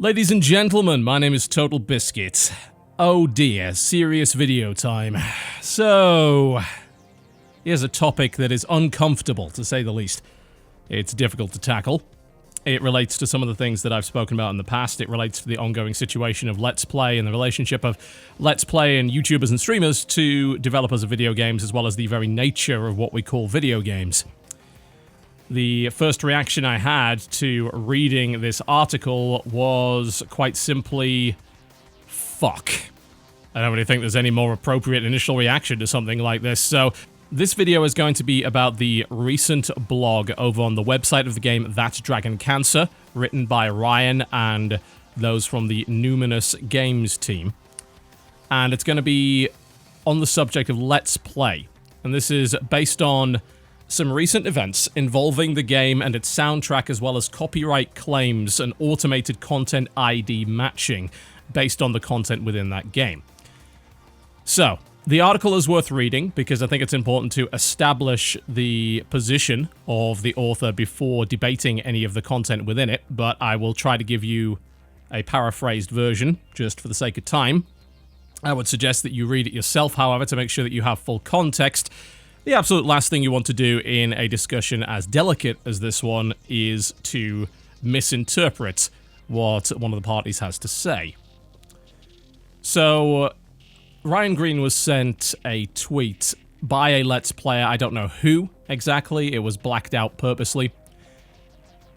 Ladies and gentlemen, my name is TotalBiscuit. Oh dear, serious video time. So, here's a topic that is uncomfortable, to say the least. It's difficult to tackle. It relates to some of the things that I've spoken about in the past. It relates to the ongoing situation of Let's Play and the relationship of Let's Play and YouTubers and streamers to developers of video games, as well as the very nature of what we call video games. The first reaction I had to reading this article was quite simply, fuck. I don't really think there's any more appropriate initial reaction to something like this, so this video is going to be about the recent blog over on the website of the game That's Dragon Cancer, written by Ryan and those from the Numinous Games team. And it's going to be on the subject of Let's Play. And this is based on some recent events involving the game and its soundtrack, as well as copyright claims and automated content ID matching based on the content within that game. So, the article is worth reading because I think it's important to establish the position of the author before debating any of the content within it, but I will try to give you a paraphrased version just for the sake of time. I would suggest that you read it yourself, however, to make sure that you have full context. The absolute last thing you want to do in a discussion as delicate as this one is to misinterpret what one of the parties has to say. So, Ryan Green was sent a tweet by a Let's Player, I don't know who exactly, it was blacked out purposely,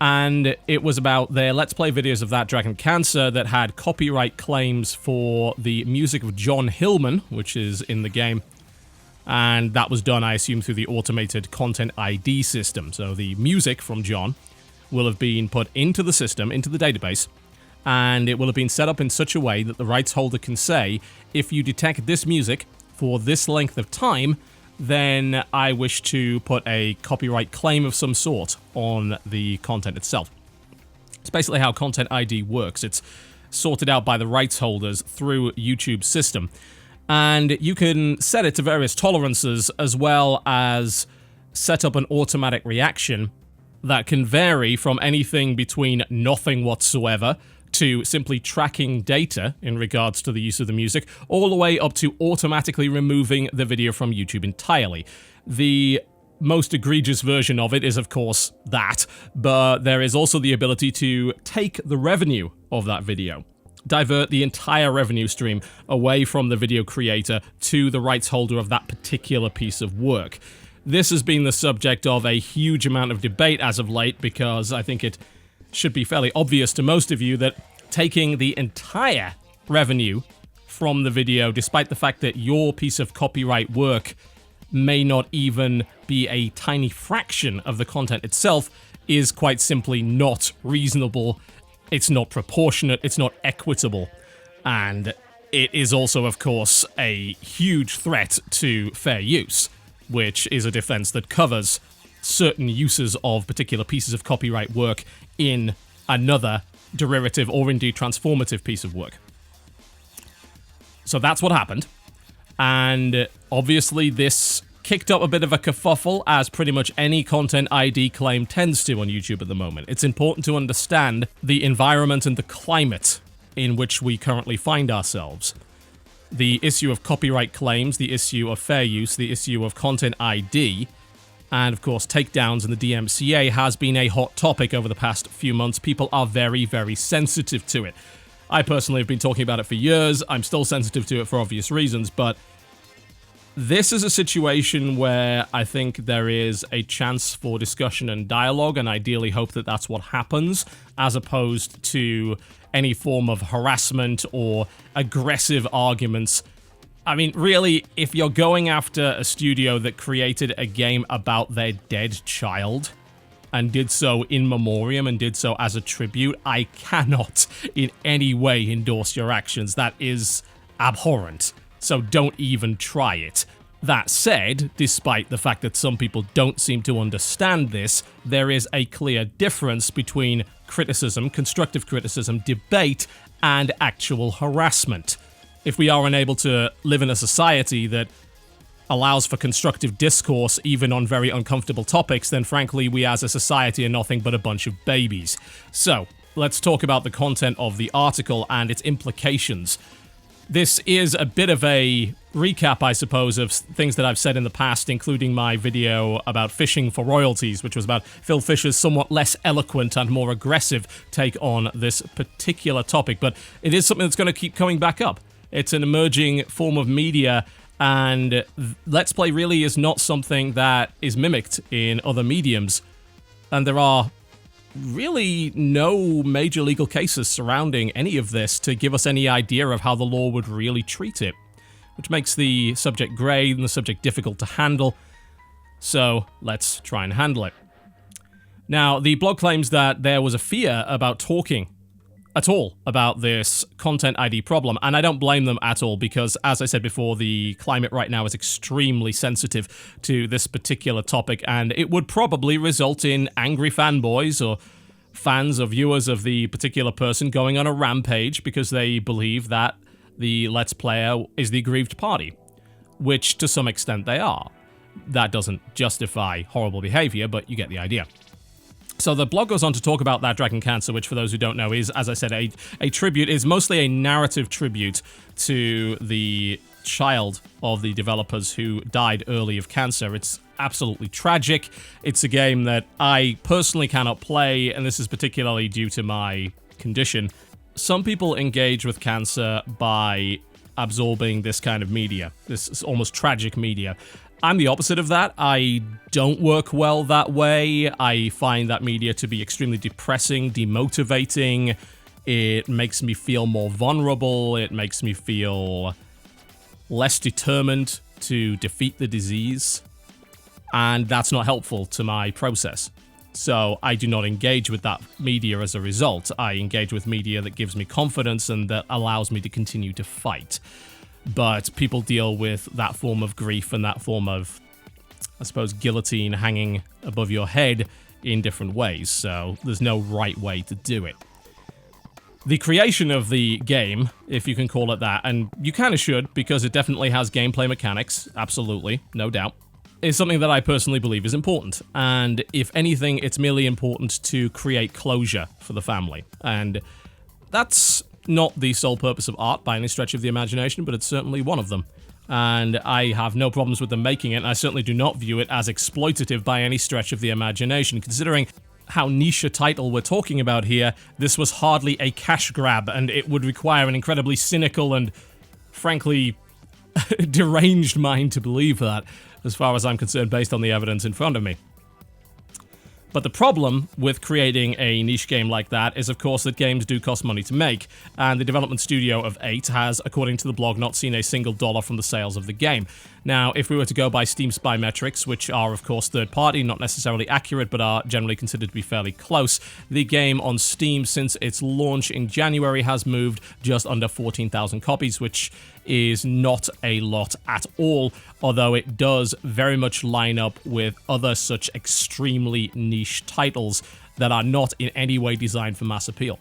and it was about their Let's Play videos of That Dragon Cancer that had copyright claims for the music of John Hillman, which is in the game. And that was done, I assume, through the automated content ID system. So the music from John will have been put into the system, into the database, and it will have been set up in such a way that the rights holder can say, if you detect this music for this length of time, then I wish to put a copyright claim of some sort on the content itself. It's basically how Content ID works. It's sorted out by the rights holders through YouTube's system. And you can set it to various tolerances, as well as set up an automatic reaction that can vary from anything between nothing whatsoever to simply tracking data in regards to the use of the music, all the way up to automatically removing the video from YouTube entirely. The most egregious version of it is, of course, that, but there is also the ability to take the revenue of that video, divert the entire revenue stream away from the video creator to the rights holder of that particular piece of work. This has been the subject of a huge amount of debate as of late, because I think it should be fairly obvious to most of you that taking the entire revenue from the video, despite the fact that your piece of copyright work may not even be a tiny fraction of the content itself, is quite simply not reasonable. It's not proportionate, it's not equitable, and it is also, of course, a huge threat to fair use, which is a defense that covers certain uses of particular pieces of copyright work in another derivative or indeed transformative piece of work. So that's what happened, and obviously this kicked up a bit of a kerfuffle, as pretty much any content ID claim tends to on YouTube at the moment. It's important to understand the environment and the climate in which we currently find ourselves. The issue of copyright claims, the issue of fair use, the issue of content ID, and of course takedowns in the DMCA has been a hot topic over the past few months. People are very, very sensitive to it. I personally have been talking about it for years. I'm still sensitive to it for obvious reasons, but this is a situation where I think there is a chance for discussion and dialogue, and ideally hope that that's what happens, as opposed to any form of harassment or aggressive arguments. I mean, really, if you're going after a studio that created a game about their dead child, and did so in memoriam and did so as a tribute, I cannot in any way endorse your actions. That is abhorrent. So don't even try it. That said, despite the fact that some people don't seem to understand this, there is a clear difference between criticism, constructive criticism, debate, and actual harassment. If we are unable to live in a society that allows for constructive discourse even on very uncomfortable topics, then frankly we as a society are nothing but a bunch of babies. So, let's talk about the content of the article and its implications. This is a bit of a recap, I suppose, of things that I've said in the past, including my video about fishing for royalties, which was about Phil Fisher's somewhat less eloquent and more aggressive take on this particular topic. But it is something that's going to keep coming back up. It's an emerging form of media, and Let's Play really is not something that is mimicked in other mediums. And there are really no major legal cases surrounding any of this to give us any idea of how the law would really treat it, which makes the subject grey and the subject difficult to handle. So let's try and handle it. Now, the blog claims that there was a fear about talking at all about this content ID problem, and I don't blame them at all, because as I said before, the climate right now is extremely sensitive to this particular topic, and it would probably result in angry fanboys or fans or viewers of the particular person going on a rampage because they believe that the Let's Player is the aggrieved party, which to some extent they are. That doesn't justify horrible behavior, but you get the idea. So the blog goes on to talk about that Dragon Cancer, which for those who don't know is, as I said, a tribute, is mostly a narrative tribute to the child of the developers who died early of cancer. It's absolutely tragic. It's a game that I personally cannot play, and this is particularly due to my condition. Some people engage with cancer by absorbing this kind of media, this almost tragic media. I'm the opposite of that. I don't work well that way. I find that media to be extremely depressing, demotivating. It makes me feel more vulnerable. It makes me feel less determined to defeat the disease. And that's not helpful to my process. So I do not engage with that media as a result. I engage with media that gives me confidence and that allows me to continue to fight. But people deal with that form of grief and that form of, I suppose, guillotine hanging above your head in different ways, so there's no right way to do it. The creation of the game, if you can call it that, and you kind of should, because it definitely has gameplay mechanics, absolutely, no doubt, is something that I personally believe is important. And if anything, it's merely important to create closure for the family. And that's not the sole purpose of art by any stretch of the imagination, but it's certainly one of them. And I have no problems with them making it, and I certainly do not view it as exploitative by any stretch of the imagination. Considering how niche a title we're talking about here, this was hardly a cash grab, and it would require an incredibly cynical and, frankly, deranged mind to believe that, as far as I'm concerned, based on the evidence in front of me. But the problem with creating a niche game like that is, of course, that games do cost money to make, and the development studio of 8 has, according to the blog, not seen a single dollar from the sales of the game. Now, if we were to go by Steam Spy metrics, which are, of course, third-party, not necessarily accurate, but are generally considered to be fairly close, the game on Steam, since its launch in January, has moved just under 14,000 copies, which is not a lot at all, although it does very much line up with other such extremely niche titles that are not in any way designed for mass appeal.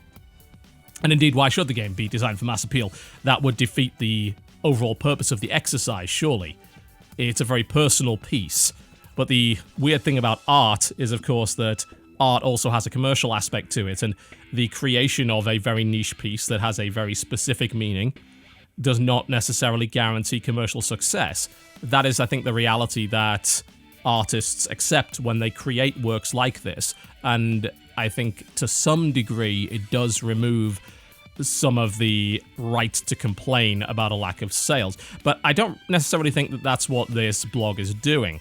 And indeed, why should the game be designed for mass appeal? That would defeat the overall purpose of the exercise, surely. It's a very personal piece. But the weird thing about art is, of course, that art also has a commercial aspect to it, and the creation of a very niche piece that has a very specific meaning does not necessarily guarantee commercial success. That is, I think, the reality that artists accept when they create works like this, and I think to some degree it does remove some of the right to complain about a lack of sales. But I don't necessarily think that that's what this blog is doing.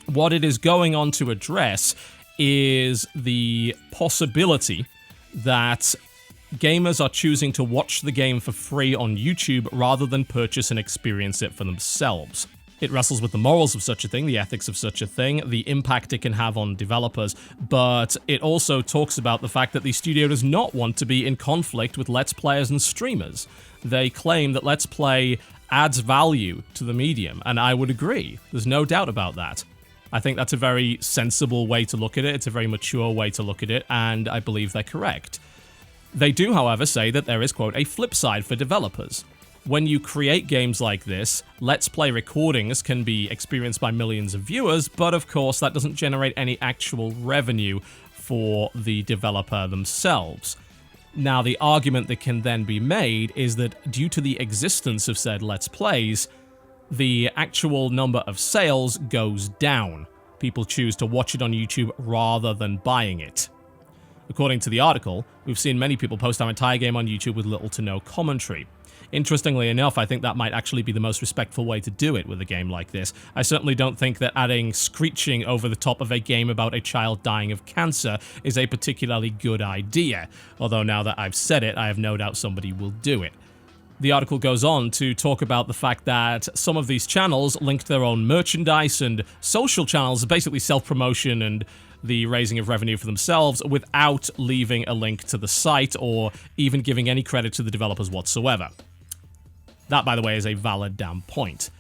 What it is going on to address is the possibility that gamers are choosing to watch the game for free on YouTube rather than purchase and experience it for themselves. It wrestles with the morals of such a thing, the ethics of such a thing, the impact it can have on developers, but it also talks about the fact that the studio does not want to be in conflict with Let's Players and streamers. They claim that Let's Play adds value to the medium, and I would agree. There's no doubt about that. I think that's a very sensible way to look at it, it's a very mature way to look at it, and I believe they're correct. They do, however, say that there is, quote, a flip side for developers. When you create games like this, Let's Play recordings can be experienced by millions of viewers, but of course that doesn't generate any actual revenue for the developer themselves. Now, the argument that can then be made is that due to the existence of said Let's Plays, the actual number of sales goes down. People choose to watch it on YouTube rather than buying it. According to the article, we've seen many people post our entire game on YouTube with little to no commentary. Interestingly enough, I think that might actually be the most respectful way to do it with a game like this. I certainly don't think that adding screeching over the top of a game about a child dying of cancer is a particularly good idea, although now that I've said it, I have no doubt somebody will do it. The article goes on to talk about the fact that some of these channels linked their own merchandise and social channels, basically self-promotion and the raising of revenue for themselves, without leaving a link to the site or even giving any credit to the developers whatsoever. That, by the way, is a valid damn point.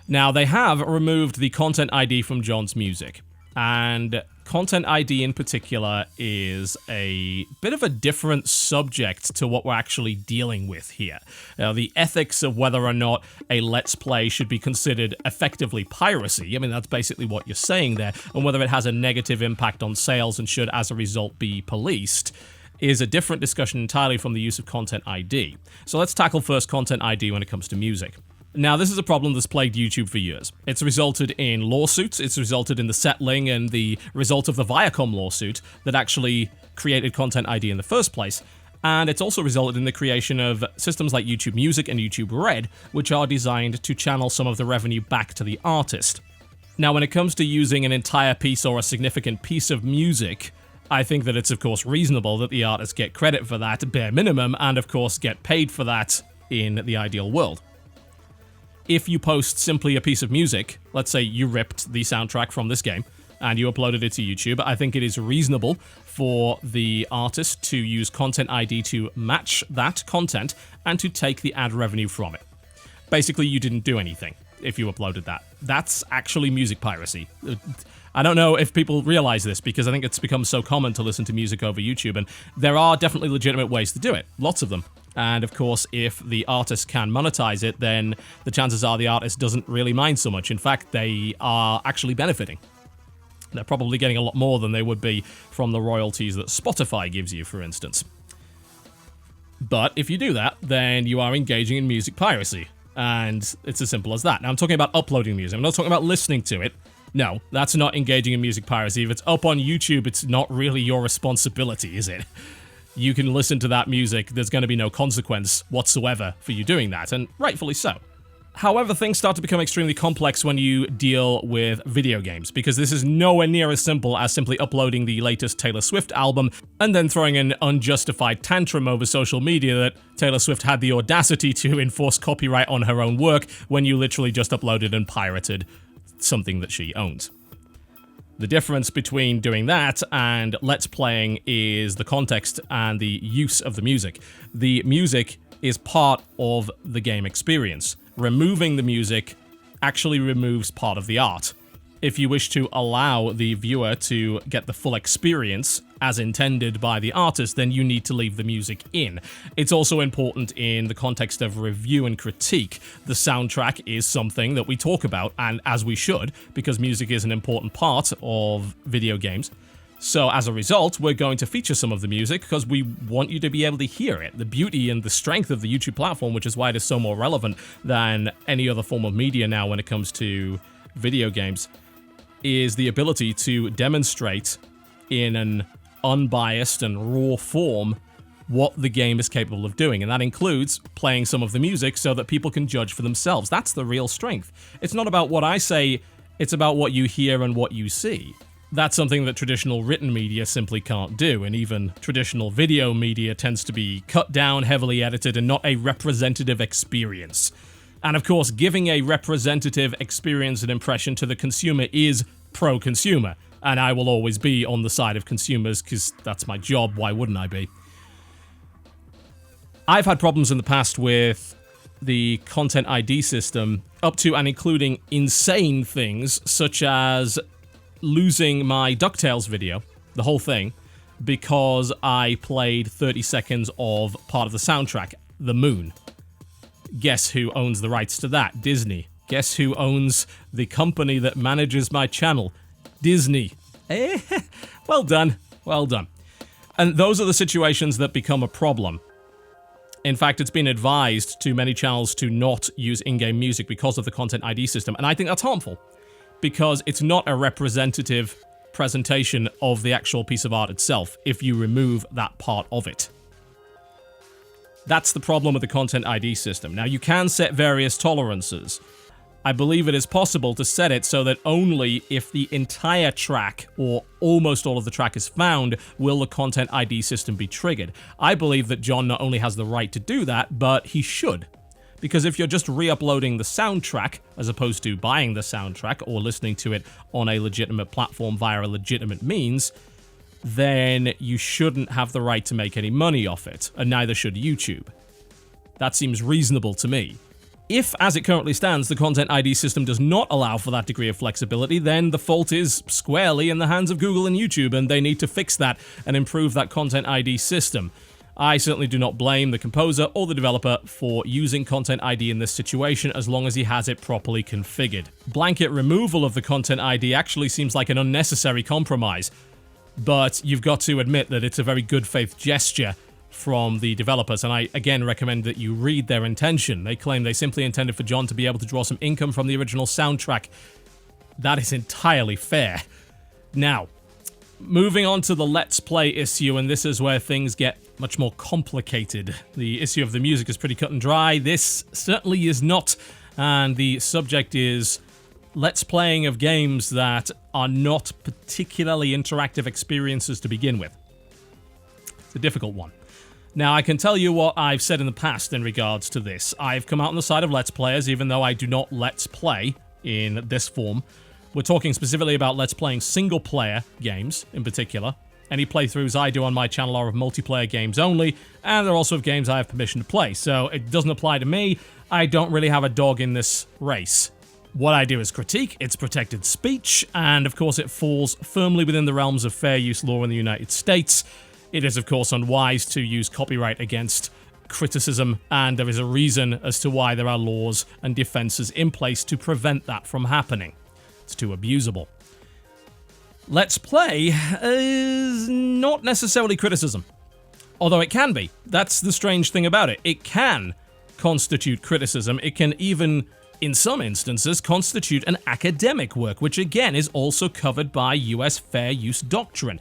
Now, they have removed the Content ID from John's music, and Content ID in particular is a bit of a different subject to what we're actually dealing with here. Now, the ethics of whether or not a Let's Play should be considered effectively piracy, I mean, that's basically what you're saying there, and whether it has a negative impact on sales and should, as a result, be policed, is a different discussion entirely from the use of Content ID. So let's tackle first Content ID when it comes to music. Now, this is a problem that's plagued YouTube for years. It's resulted in lawsuits, it's resulted in the settling and the result of the Viacom lawsuit that actually created Content ID in the first place, and it's also resulted in the creation of systems like YouTube Music and YouTube Red, which are designed to channel some of the revenue back to the artist. Now, when it comes to using an entire piece or a significant piece of music, I think that it's, of course, reasonable that the artists get credit for that, bare minimum, and, of course, get paid for that in the ideal world. If you post simply a piece of music, let's say you ripped the soundtrack from this game, and you uploaded it to YouTube, I think it is reasonable for the artist to use Content ID to match that content and to take the ad revenue from it. Basically, you didn't do anything if you uploaded that. That's actually music piracy. I don't know if people realize this, because I think it's become so common to listen to music over YouTube, and there are definitely legitimate ways to do it. Lots of them. And of course, if the artist can monetize it, then the chances are the artist doesn't really mind so much. In fact, they are actually benefiting. They're probably getting a lot more than they would be from the royalties that Spotify gives you, for instance. But if you do that, then you are engaging in music piracy. And it's as simple as that. Now, I'm talking about uploading music. I'm not talking about listening to it. No, that's not engaging in music piracy. If it's up on YouTube, it's not really your responsibility, is it? You can listen to that music, there's going to be no consequence whatsoever for you doing that, and rightfully so. However, things start to become extremely complex when you deal with video games, because this is nowhere near as simple as simply uploading the latest Taylor Swift album and then throwing an unjustified tantrum over social media that Taylor Swift had the audacity to enforce copyright on her own work when you literally just uploaded and pirated something that she owns. The difference between doing that and Let's Playing is the context and the use of the music. The music is part of the game experience. Removing the music actually removes part of the art. If you wish to allow the viewer to get the full experience as intended by the artist, then you need to leave the music in. It's also important in the context of review and critique. The soundtrack is something that we talk about, and as we should, because music is an important part of video games. So as a result, we're going to feature some of the music because we want you to be able to hear it. The beauty and the strength of the YouTube platform, which is why it is so more relevant than any other form of media now when it comes to video games, is the ability to demonstrate in an unbiased and raw form what the game is capable of doing. And that includes playing some of the music so that people can judge for themselves. That's the real strength. It's not about what I say, it's about what you hear and what you see. That's something that traditional written media simply can't do, and even traditional video media tends to be cut down, heavily edited, and not a representative experience. And of course, giving a representative experience and impression to the consumer is pro-consumer, and I will always be on the side of consumers because that's my job. Why wouldn't I be? I've had problems in the past with the Content ID system, up to and including insane things such as losing my DuckTales video, the whole thing, because I played 30 seconds of part of the soundtrack, The Moon. Guess who owns the rights to that? Disney. Guess who owns the company that manages my channel? Disney. Well done. Well done. And those are the situations that become a problem. In fact, it's been advised to many channels to not use in-game music because of the Content ID system, and I think that's harmful, because it's not a representative presentation of the actual piece of art itself if you remove that part of it. That's the problem with the Content ID system. Now, you can set various tolerances. I believe it is possible to set it so that only if the entire track, or almost all of the track, is found, will the Content ID system be triggered. I believe that John not only has the right to do that, but he should. Because if you're just re-uploading the soundtrack, as opposed to buying the soundtrack or listening to it on a legitimate platform via a legitimate means, then you shouldn't have the right to make any money off it, and neither should YouTube. That seems reasonable to me. If, as it currently stands, the Content ID system does not allow for that degree of flexibility, then the fault is squarely in the hands of Google and YouTube, and they need to fix that and improve that Content ID system. I certainly do not blame the composer or the developer for using Content ID in this situation as long as he has it properly configured. Blanket removal of the Content ID actually seems like an unnecessary compromise, but you've got to admit that it's a very good faith gesture from the developers, and I again recommend that you read their intention. They claim they simply intended for John to be able to draw some income from the original soundtrack. That is entirely fair. Now, moving on to the Let's Play issue, and this is where things get much more complicated. The issue of the music is pretty cut and dry. This certainly is not, and the subject is Let's Playing of games that are not particularly interactive experiences to begin with. It's a difficult one. Now, I can tell you what I've said in the past in regards to this. I've come out on the side of Let's Players, even though I do not Let's Play in this form. We're talking specifically about Let's Playing single-player games, in particular. Any playthroughs I do on my channel are of multiplayer games only, and they're also of games I have permission to play, so it doesn't apply to me. I don't really have a dog in this race. What I do is critique, it's protected speech, and of course it falls firmly within the realms of fair use law in the United States. It is, of course, unwise to use copyright against criticism, and there is a reason as to why there are laws and defenses in place to prevent that from happening. It's too abusable. Let's Play is not necessarily criticism, although it can be. That's the strange thing about it. It can constitute criticism. It can even, in some instances, constitute an academic work, which again is also covered by US fair use doctrine.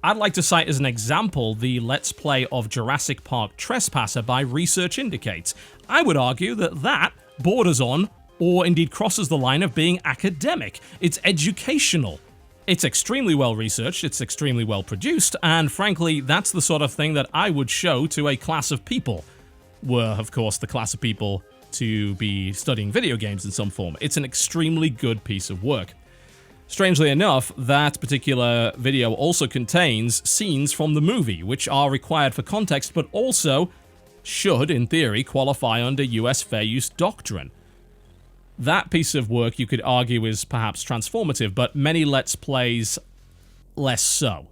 I'd like to cite as an example the Let's Play of Jurassic Park Trespasser by Research Indicates. I would argue that that borders on, or indeed crosses the line of being academic. It's educational. It's extremely well researched, it's extremely well produced, and frankly, that's the sort of thing that I would show to a class of people. Were, of course, the class of people to be studying video games in some form. It's an extremely good piece of work. Strangely enough, that particular video also contains scenes from the movie, which are required for context, but also should, in theory, qualify under US fair use doctrine. That piece of work, you could argue, is perhaps transformative, but many Let's Plays less so.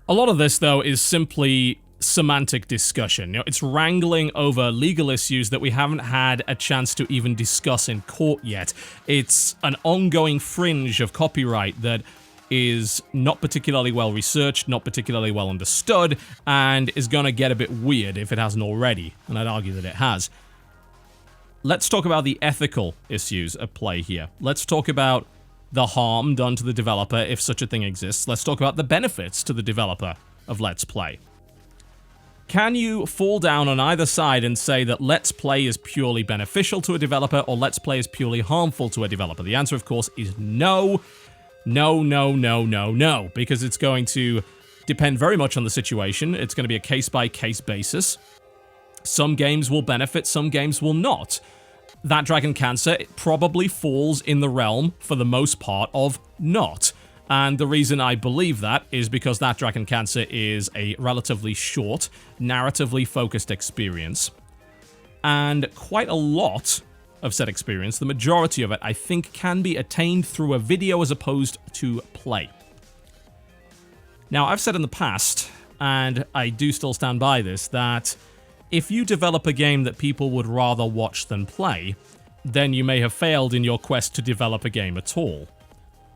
A lot of this, though, is simply semantic discussion. You know, it's wrangling over legal issues that we haven't had a chance to even discuss in court yet. It's an ongoing fringe of copyright that is not particularly well researched, not particularly well understood, and is going to get a bit weird if it hasn't already, and I'd argue that it has. Let's talk about the ethical issues at play here. Let's talk about the harm done to the developer, if such a thing exists. Let's talk about the benefits to the developer of Let's Play. Can you fall down on either side and say that Let's Play is purely beneficial to a developer or Let's Play is purely harmful to a developer? The answer, of course, is no. No, no, no, no, no, because it's going to depend very much on the situation. It's going to be a case-by-case basis. Some games will benefit, some games will not. That Dragon Cancer probably falls in the realm, for the most part, of not. And the reason I believe that is because That Dragon Cancer is a relatively short, narratively focused experience. And quite a lot of said experience, the majority of it, I think, can be attained through a video as opposed to play. Now, I've said in the past, and I do still stand by this, that if you develop a game that people would rather watch than play, then you may have failed in your quest to develop a game at all.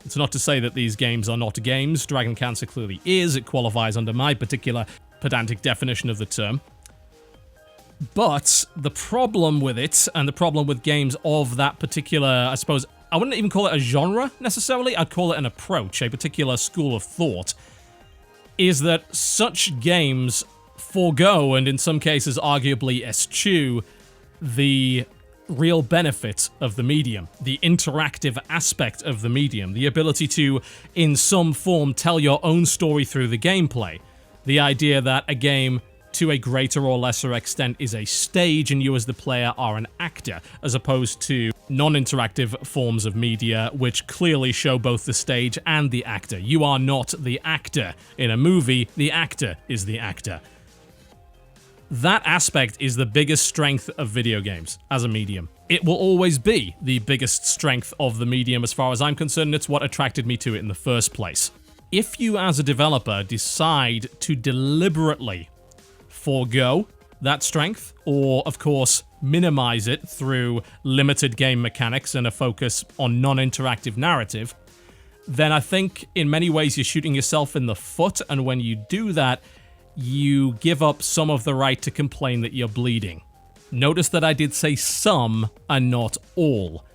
It's not to say that these games are not games. Dragon Cancer clearly is. It qualifies under my particular pedantic definition of the term. But the problem with it, and the problem with games of that particular, I suppose, I wouldn't even call it a genre, necessarily. I'd call it an approach, a particular school of thought, is that such games forego, and in some cases arguably eschew, the real benefit of the medium, the interactive aspect of the medium, the ability to, in some form, tell your own story through the gameplay. The idea that a game, to a greater or lesser extent, is a stage and you as the player are an actor, as opposed to non-interactive forms of media which clearly show both the stage and the actor. You are not the actor. In a movie, the actor is the actor. That aspect is the biggest strength of video games as a medium. It will always be the biggest strength of the medium as far as I'm concerned. It's what attracted me to it in the first place. If you as a developer decide to deliberately forego that strength, or of course minimize it through limited game mechanics and a focus on non-interactive narrative, then I think in many ways you're shooting yourself in the foot, and when you do that, you give up some of the right to complain that you're bleeding. Notice that I did say some and not all.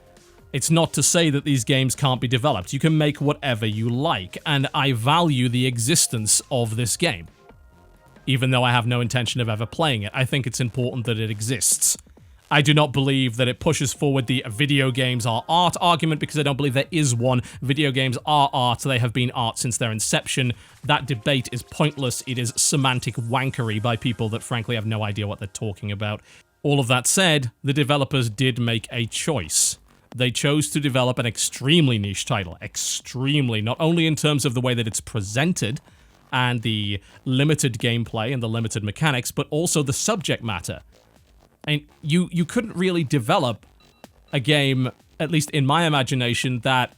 It's not to say that these games can't be developed. You can make whatever you like, and I value the existence of this game. Even though I have no intention of ever playing it, I think it's important that it exists. I do not believe that it pushes forward the video games are art argument, because I don't believe there is one. Video games are art. They have been art since their inception. That debate is pointless. It is semantic wankery by people that frankly have no idea what they're talking about. All of that said, the developers did make a choice. They chose to develop an extremely niche title. Extremely. Not only in terms of the way that it's presented and the limited gameplay and the limited mechanics, but also the subject matter. And you couldn't really develop a game, at least in my imagination, that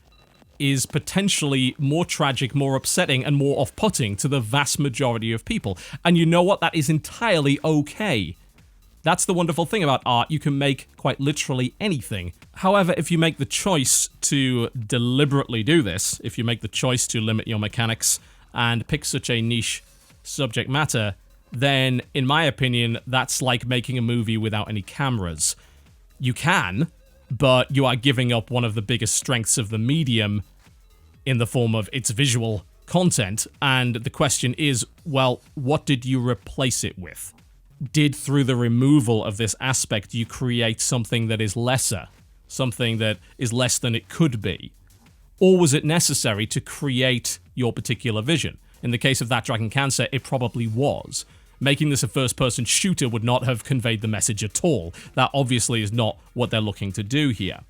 is potentially more tragic, more upsetting, and more off-putting to the vast majority of people. And you know what? That is entirely okay. That's the wonderful thing about art. You can make quite literally anything. However, if you make the choice to deliberately do this, if you make the choice to limit your mechanics and pick such a niche subject matter, then, in my opinion, that's like making a movie without any cameras. You can, but you are giving up one of the biggest strengths of the medium in the form of its visual content, and the question is, well, what did you replace it with? Did, through the removal of this aspect, you create something that is lesser, something that is less than it could be? Or was it necessary to create your particular vision? In the case of That Dragon Cancer, it probably was. Making this a first-person shooter would not have conveyed the message at all. That obviously is not what they're looking to do here.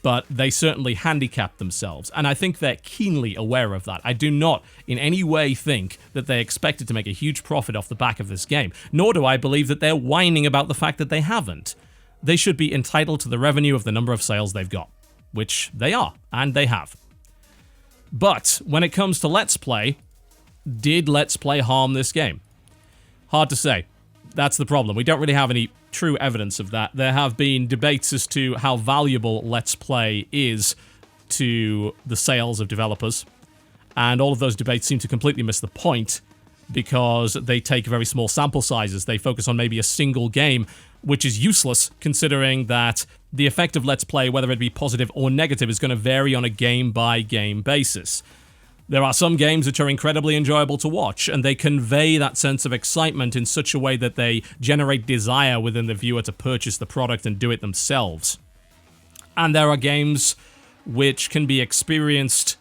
But they certainly handicapped themselves, and I think they're keenly aware of that. I do not in any way think that they expected to make a huge profit off the back of this game, nor do I believe that they're whining about the fact that they haven't. They should be entitled to the revenue of the number of sales they've got, which they are, and they have. But when it comes to Let's Play, did Let's Play harm this game? Hard to say. That's the problem. We don't really have any true evidence of that. There have been debates as to how valuable Let's Play is to the sales of developers, and all of those debates seem to completely miss the point because they take very small sample sizes. They focus on maybe a single game, which is useless considering that the effect of Let's Play, whether it be positive or negative, is going to vary on a game-by-game basis. There are some games which are incredibly enjoyable to watch, and they convey that sense of excitement in such a way that they generate desire within the viewer to purchase the product and do it themselves. And there are games which can be experienced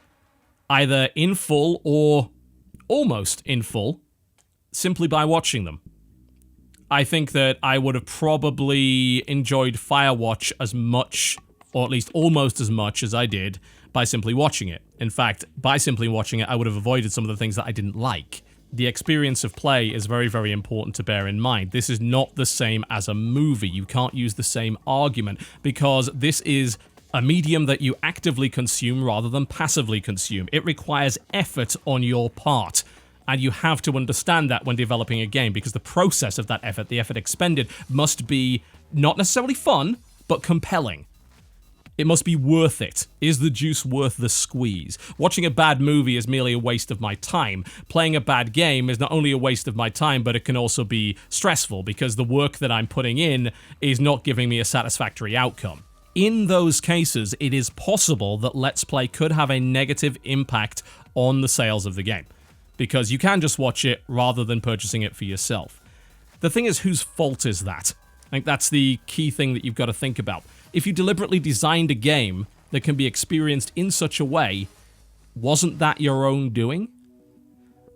either in full or almost in full simply by watching them. I think that I would have probably enjoyed Firewatch as much, or at least almost as much as I did by simply watching it. In fact, by simply watching it, I would have avoided some of the things that I didn't like. The experience of play is very, very important to bear in mind. This is not the same as a movie. You can't use the same argument because this is a medium that you actively consume rather than passively consume. It requires effort on your part, and you have to understand that when developing a game, because the process of that effort, the effort expended, must be not necessarily fun, but compelling. It must be worth it. Is the juice worth the squeeze? Watching a bad movie is merely a waste of my time. Playing a bad game is not only a waste of my time, but it can also be stressful because the work that I'm putting in is not giving me a satisfactory outcome. In those cases, it is possible that Let's Play could have a negative impact on the sales of the game, because you can just watch it rather than purchasing it for yourself. The thing is, whose fault is that? I think that's the key thing that you've got to think about. If you deliberately designed a game that can be experienced in such a way, wasn't that your own doing?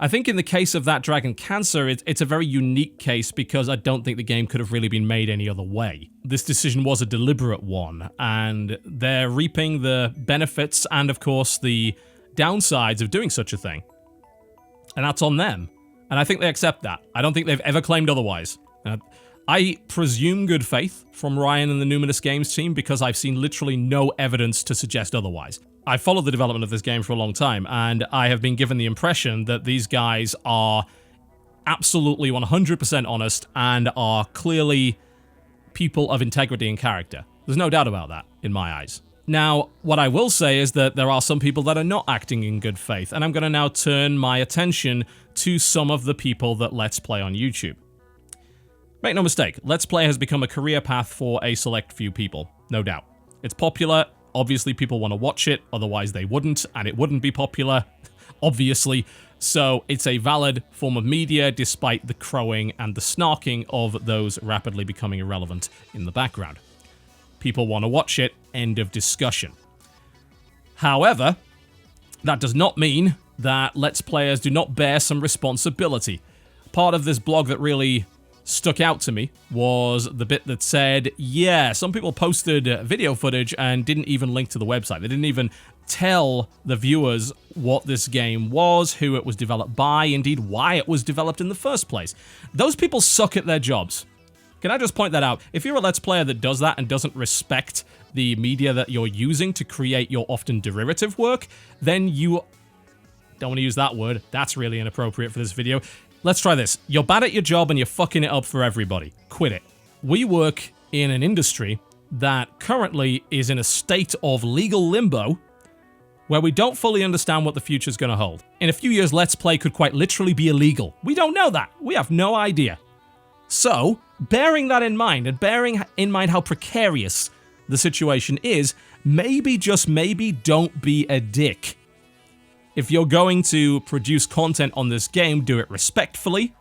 I think in the case of that Dragon Cancer, it's a very unique case because I don't think the game could have really been made any other way. This decision was a deliberate one, and they're reaping the benefits and, of course, the downsides of doing such a thing. And that's on them. And I think they accept that. I don't think they've ever claimed otherwise. I presume good faith from Ryan and the Numinous Games team because I've seen literally no evidence to suggest otherwise. I followed the development of this game for a long time, and I have been given the impression that these guys are absolutely 100% honest and are clearly people of integrity and character. There's no doubt about that, in my eyes. Now, what I will say is that there are some people that are not acting in good faith, and I'm going to now turn my attention to some of the people that Let's Play on YouTube. Make no mistake, Let's Play has become a career path for a select few people, no doubt. It's popular, obviously people want to watch it, otherwise they wouldn't, and it wouldn't be popular, obviously. So it's a valid form of media despite the crowing and the snarking of those rapidly becoming irrelevant in the background. People want to watch it, end of discussion. However, that does not mean that Let's Players do not bear some responsibility. Part of this blog that really stuck out to me was the bit that said, yeah, some people posted video footage and didn't even link to the website. They didn't even tell the viewers what this game was, who it was developed by, indeed why it was developed in the first place. Those people suck at their jobs. Can I just point that out? If you're a Let's Player that does that and doesn't respect the media that you're using to create your often derivative work, then you... don't want to use that word. That's really inappropriate for this video. Let's try this. You're bad at your job and you're fucking it up for everybody. Quit it. We work in an industry that currently is in a state of legal limbo where we don't fully understand what the future's going to hold. In a few years, Let's Play could quite literally be illegal. We don't know that. We have no idea. So, bearing that in mind and bearing in mind how precarious the situation is, maybe, just maybe, don't be a dick. If you're going to produce content on this game, do it respectfully.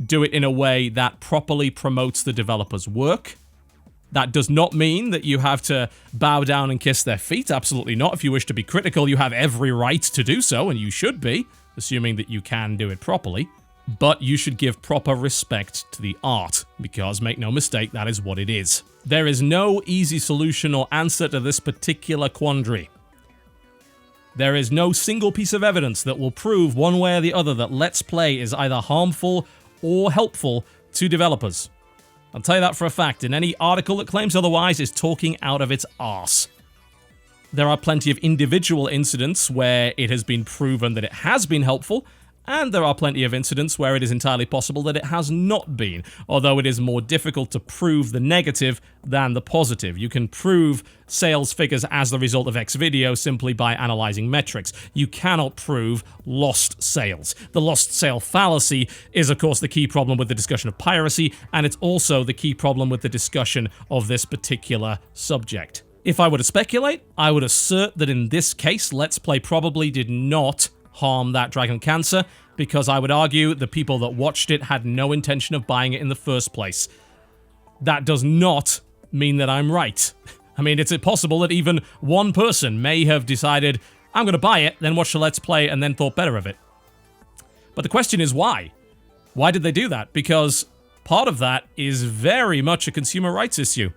Do it in a way that properly promotes the developer's work. That does not mean that you have to bow down and kiss their feet. Absolutely not. If you wish to be critical, you have every right to do so, and you should be, assuming that you can do it properly. But you should give proper respect to the art, because, make no mistake, that is what it is. There is no easy solution or answer to this particular quandary. There is no single piece of evidence that will prove one way or the other that Let's Play is either harmful or helpful to developers. I'll tell you that for a fact, and any article that claims otherwise is talking out of its arse. There are plenty of individual incidents where it has been proven that it has been helpful, and there are plenty of incidents where it is entirely possible that it has not been, although it is more difficult to prove the negative than the positive. You can prove sales figures as the result of X video simply by analyzing metrics. You cannot prove lost sales. The lost sale fallacy is, of course, the key problem with the discussion of piracy, and it's also the key problem with the discussion of this particular subject. If I were to speculate, I would assert that in this case, Let's Play probably did not harm that Dragon Cancer, because I would argue the people that watched it had no intention of buying it in the first place. That does not mean that I'm right. I mean, it's possible that even one person may have decided, I'm going to buy it, then watch the Let's Play, and then thought better of it. But the question is why? Why did they do that? Because part of that is very much a consumer rights issue.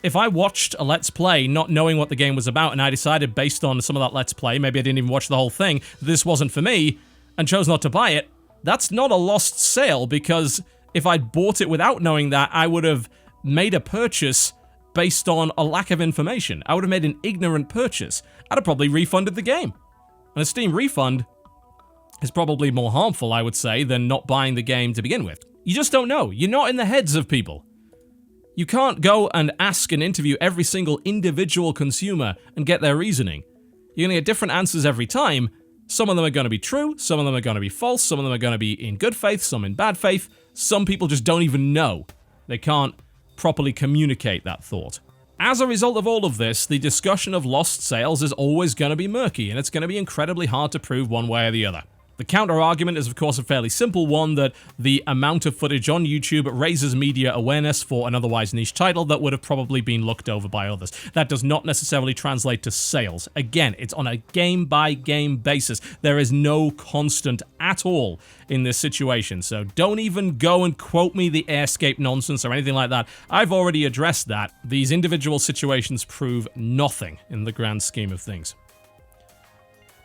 If I watched a Let's Play not knowing what the game was about and I decided based on some of that Let's Play, maybe I didn't even watch the whole thing, this wasn't for me, and chose not to buy it, that's not a lost sale, because if I'd bought it without knowing that, I would have made a purchase based on a lack of information. I would have made an ignorant purchase. I'd have probably refunded the game. And a Steam refund is probably more harmful, I would say, than not buying the game to begin with. You just don't know. You're not in the heads of people. You can't go and ask and interview every single individual consumer and get their reasoning. You're going to get different answers every time. Some of them are going to be true, some of them are going to be false, some of them are going to be in good faith, some in bad faith. Some people just don't even know. They can't properly communicate that thought. As a result of all of this, the discussion of lost sales is always going to be murky, and it's going to be incredibly hard to prove one way or the other. The counter-argument is, of course, a fairly simple one, that the amount of footage on YouTube raises media awareness for an otherwise niche title that would have probably been looked over by others. That does not necessarily translate to sales. Again, it's on a game-by-game basis. There is no constant at all in this situation, so don't even go and quote me the airscape nonsense or anything like that. I've already addressed that. These individual situations prove nothing in the grand scheme of things.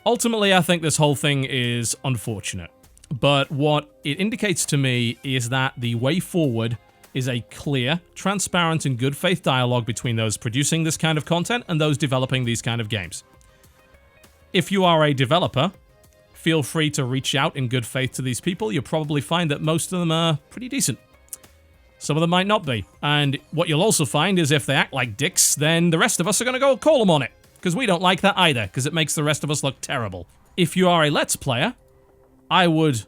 Ultimately, I think this whole thing is unfortunate, but what it indicates to me is that the way forward is a clear, transparent, and good faith dialogue between those producing this kind of content and those developing these kind of games. If you are a developer, feel free to reach out in good faith to these people. You'll probably find that most of them are pretty decent. Some of them might not be, and what you'll also find is if they act like dicks, then the rest of us are going to go call them on it. Because we don't like that either, because it makes the rest of us look terrible. If you are a Let's Player, I would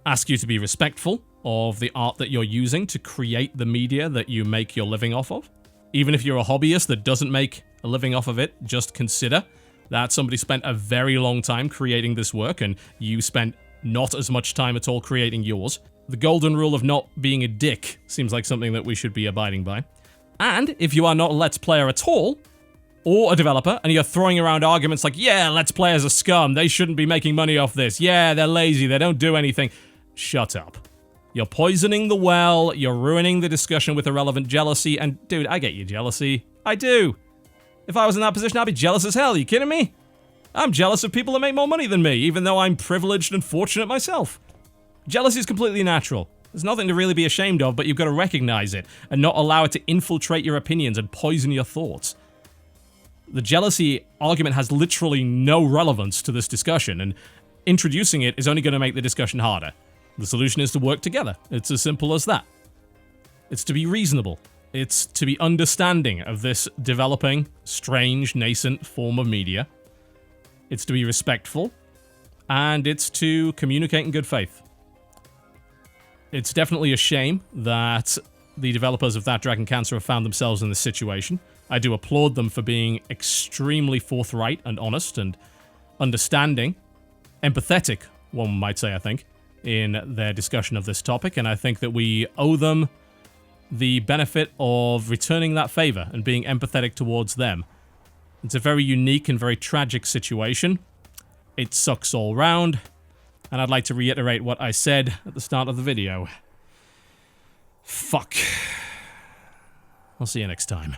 ask you to be respectful of the art that you're using to create the media that you make your living off of. Even if you're a hobbyist that doesn't make a living off of it, just consider that somebody spent a very long time creating this work, and you spent not as much time at all creating yours. The golden rule of not being a dick seems like something that we should be abiding by. And if you are not a Let's Player at all, or a developer, and you're throwing around arguments like, yeah, Let's Players are scum, they shouldn't be making money off this, yeah, they're lazy, they don't do anything. Shut up. You're poisoning the well, you're ruining the discussion with irrelevant jealousy, and dude, I get your jealousy. I do. If I was in that position, I'd be jealous as hell, are you kidding me? I'm jealous of people that make more money than me, even though I'm privileged and fortunate myself. Jealousy is completely natural. There's nothing to really be ashamed of, but you've got to recognize it, and not allow it to infiltrate your opinions and poison your thoughts. The jealousy argument has literally no relevance to this discussion, and introducing it is only going to make the discussion harder. The solution is to work together. It's as simple as that. It's to be reasonable. It's to be understanding of this developing, strange, nascent form of media. It's to be respectful, and it's to communicate in good faith. It's definitely a shame that the developers of That Dragon Cancer have found themselves in this situation. I do applaud them for being extremely forthright and honest and understanding, empathetic, one might say, I think, in their discussion of this topic, and I think that we owe them the benefit of returning that favor and being empathetic towards them. It's a very unique and very tragic situation. It sucks all round, and I'd like to reiterate what I said at the start of the video. Fuck. I'll see you next time.